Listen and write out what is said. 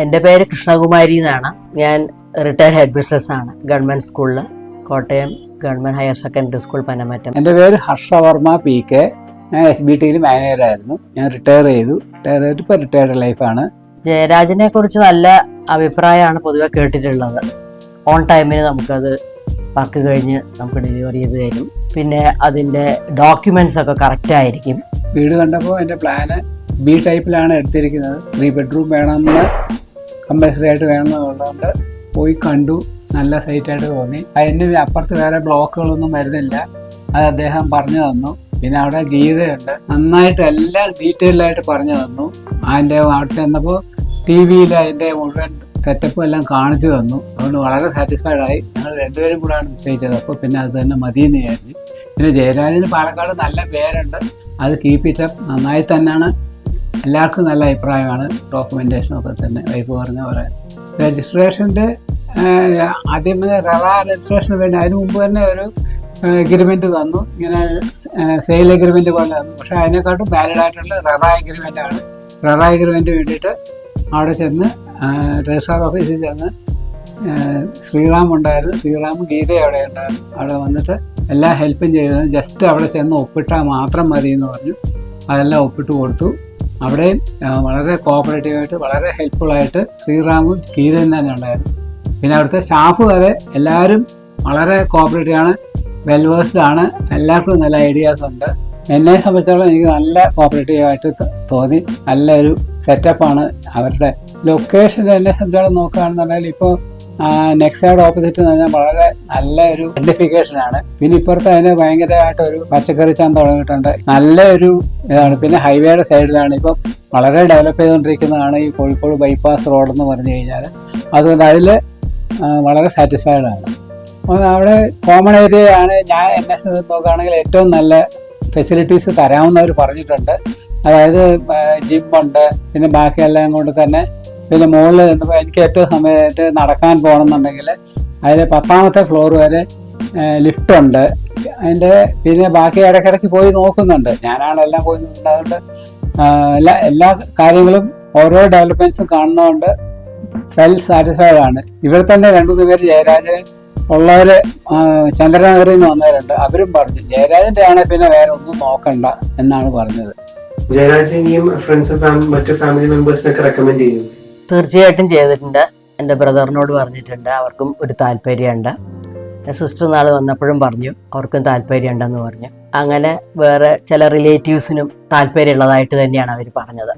എൻ്റെ പേര് കൃഷ്ണകുമാരി എന്നാണ്. ഞാൻ റിട്ടയർഡ് ഹെഡ് മിസ്ട്രസ് ആണ് ഗവൺമെൻറ് സ്കൂളിൽ, Kottayam government higher secondary school Panamattom. എൻ്റെ പേര് ഹർഷവർമ്മ PK. ഞാൻ SBTയിൽ മാനേജറായിരുന്നു. ഞാൻ റിട്ടയർ ചെയ്തിട്ട് ഇപ്പോൾ റിട്ടയർഡ് ലൈഫാണ്. ജയരാജനെ കുറിച്ച് നല്ല അഭിപ്രായമാണ് പൊതുവെ കേട്ടിട്ടുള്ളത്. ഓൺ ടൈമിന് നമുക്കത് വർക്ക് കഴിഞ്ഞ് നമുക്ക് ഡെലിവറി ചെയ്ത് തരും. പിന്നെ അതിൻ്റെ ഡോക്യുമെൻറ്റ്സ് ഒക്കെ കറക്റ്റ് ആയിരിക്കും. വീട് കണ്ടപ്പോൾ എൻ്റെ പ്ലാന് B ടൈപ്പിലാണ് എടുത്തിരിക്കുന്നത്. 3 ബെഡ്റൂം വേണമെന്ന് കമ്പൽസറി ആയിട്ട് വേണമെന്നുള്ളതുകൊണ്ട് പോയി കണ്ടു. നല്ല സൈറ്റായിട്ട് തോന്നി. അതിന് അപ്പുറത്ത് വേറെ ബ്ലോക്കുകളൊന്നും വരുന്നില്ല. അത് അദ്ദേഹം പറഞ്ഞു തന്നു. പിന്നെ അവിടെ ഗീതയുണ്ട്, നന്നായിട്ട് എല്ലാം ഡീറ്റെയിൽഡായിട്ട് പറഞ്ഞു തന്നു. അതിൻ്റെ അവിടെ ചെന്നപ്പോൾ TV-യിൽ അതിൻ്റെ മുഴുവൻ സെറ്റപ്പും എല്ലാം കാണിച്ചു തന്നു. അതുകൊണ്ട് വളരെ സാറ്റിസ്ഫൈഡ് ആയി. ഞങ്ങൾ രണ്ടുപേരും കൂടെയാണ് നിശ്ചയിച്ചത്. അപ്പോൾ പിന്നെ അത് തന്നെ മതിയെന്ന് വിചാരിച്ചു. പിന്നെ ജയരാജന് പാലക്കാട് നല്ല പേരുണ്ട്. അത് കീപ്പ് ഇറ്റ് അപ്പ്. നന്നായി തന്നെയാണ്. എല്ലാവർക്കും നല്ല അഭിപ്രായമാണ്. ഡോക്യുമെൻറ്റേഷനൊക്കെ തന്നെ വൈഫ് പറഞ്ഞ പോലെ. രജിസ്ട്രേഷൻ്റെ ആദ്യം രജിസ്ട്രേഷന് വേണ്ടി അതിന് മുമ്പ് തന്നെ ഒരു എഗ്രിമെൻറ്റ് തന്നു. ഇങ്ങനെ സെയിൽ എഗ്രിമെൻറ്റ് പോലെ തന്നു. പക്ഷേ അതിനെക്കാട്ടും വാലിഡ് ആയിട്ടുള്ള എഗ്രിമെൻറ്റാണ്. എഗ്രിമെൻറ്റ് വേണ്ടിയിട്ട് അവിടെ ചെന്ന് രജിസ്ട്രാർ ഓഫീസിൽ ചെന്ന് ശ്രീറാം ഉണ്ടായിരുന്നു. ശ്രീറാമും ഗീതയും അവിടെ ഉണ്ടായിരുന്നു. അവിടെ വന്നിട്ട് എല്ലാ ഹെൽപ്പും ചെയ്തത്. ജസ്റ്റ് അവിടെ ചെന്ന് ഒപ്പിട്ടാൽ മാത്രം മതി എന്ന് പറഞ്ഞു. അതെല്ലാം ഒപ്പിട്ട് കൊടുത്തു. അവിടെയും വളരെ കോഓപ്പറേറ്റീവായിട്ട് വളരെ ഹെൽപ്ഫുള്ളായിട്ട് ശ്രീറാമും ഗീതയും തന്നെ ഉണ്ടായിരുന്നു. പിന്നെ അവിടുത്തെ സ്റ്റാഫ് വരെ എല്ലാവരും വളരെ കോഓപ്പറേറ്റീവാണ്, വെൽവേഴ്സ്ഡ് ആണ്. എല്ലാവർക്കും നല്ല ഐഡിയാസ് ഉണ്ട്. എന്നെ സംബന്ധിച്ചിടത്തോളം എനിക്ക് നല്ല കോഓപ്പറേറ്റീവായിട്ട് തോന്നി. നല്ലൊരു സെറ്റപ്പാണ് അവരുടെ. ലൊക്കേഷൻ എന്നെ സംബന്ധിച്ചോളം നോക്കുകയാണെന്നുണ്ടെങ്കിൽ ഇപ്പോൾ നെക്സൈഡ് ഓപ്പോസിറ്റ് എന്ന് പറഞ്ഞാൽ വളരെ നല്ല ഒരു ഐഡന്റിഫിക്കേഷനാണ്. പിന്നെ ഇപ്പുറത്ത് അതിന് ഭയങ്കരമായിട്ടൊരു പച്ചക്കറി ചന്ത തുടങ്ങിയിട്ടുണ്ട്. നല്ലൊരു ഇതാണ്. പിന്നെ ഹൈവേയുടെ സൈഡിലാണ്. ഇപ്പം വളരെ ഡെവലപ്പ് ചെയ്തുകൊണ്ടിരിക്കുന്നതാണ് ഈ കോഴിക്കോട് ബൈപ്പാസ് റോഡെന്ന് പറഞ്ഞു കഴിഞ്ഞാൽ. അതുകൊണ്ട് അതിൽ വളരെ സാറ്റിസ്ഫൈഡ് ആണ്. അവിടെ കോമൺ ഏരിയയാണ്. ഞാൻ എന്നെ നോക്കുകയാണെങ്കിൽ ഏറ്റവും നല്ല ഫെസിലിറ്റീസ് തരാമെന്നവർ പറഞ്ഞിട്ടുണ്ട്. അതായത് ജിമ്മുണ്ട്. പിന്നെ ബാക്കിയെല്ലാം കൊണ്ട് തന്നെ. പിന്നെ മുകളിൽ നിന്നപ്പോൾ എനിക്ക് ഏറ്റവും സമയത്ത് നടക്കാൻ പോകണമെന്നുണ്ടെങ്കിൽ അതിൽ 10ാമത്തെ ഫ്ലോർ വരെ ലിഫ്റ്റ് ഉണ്ട്. അതിൻ്റെ പിന്നെ ബാക്കി ഇടയ്ക്കിടയ്ക്ക് പോയി നോക്കുന്നുണ്ട്. ഞാനാണ് എല്ലാം പോയി നോക്കുന്നത്. അതുകൊണ്ട് എല്ലാ കാര്യങ്ങളും ഓരോ ഡെവലപ്മെൻറ്റ്സും കാണുന്നതുകൊണ്ട് വെൽ സാറ്റിസ്ഫൈഡ് ആണ്. ഇവിടെ തന്നെ 2-3 പേര് ജയരാജൻ ഉള്ളവർ ചന്ദ്രനഗറിൽ നിന്ന് വന്നവരുണ്ട്. അവരും പറഞ്ഞു ജയരാജൻ്റെ ആണെങ്കിൽ പിന്നെ വേറെ ഒന്നും നോക്കണ്ട എന്നാണ് പറഞ്ഞത്. ജയരാജനെയും ഫ്രണ്ട്സും മറ്റു ഫാമിലി മെമ്പേഴ്സിനൊക്കെ റെക്കമെൻഡ് ചെയ്യും. തീർച്ചയായിട്ടും ചെയ്തിട്ടുണ്ട്. എൻ്റെ ബ്രദറിനോട് പറഞ്ഞിട്ടുണ്ട്. അവർക്കും ഒരു താല്പര്യമുണ്ട്. എൻ്റെ സിസ്റ്റർ നാളെ വന്നപ്പോഴും പറഞ്ഞു അവർക്കും താല്പര്യമുണ്ടെന്ന് പറഞ്ഞു. അങ്ങനെ വേറെ ചില റിലേറ്റീവ്സിനും താല്പര്യമുള്ളതായിട്ട് തന്നെയാണ് അവർ പറഞ്ഞത്.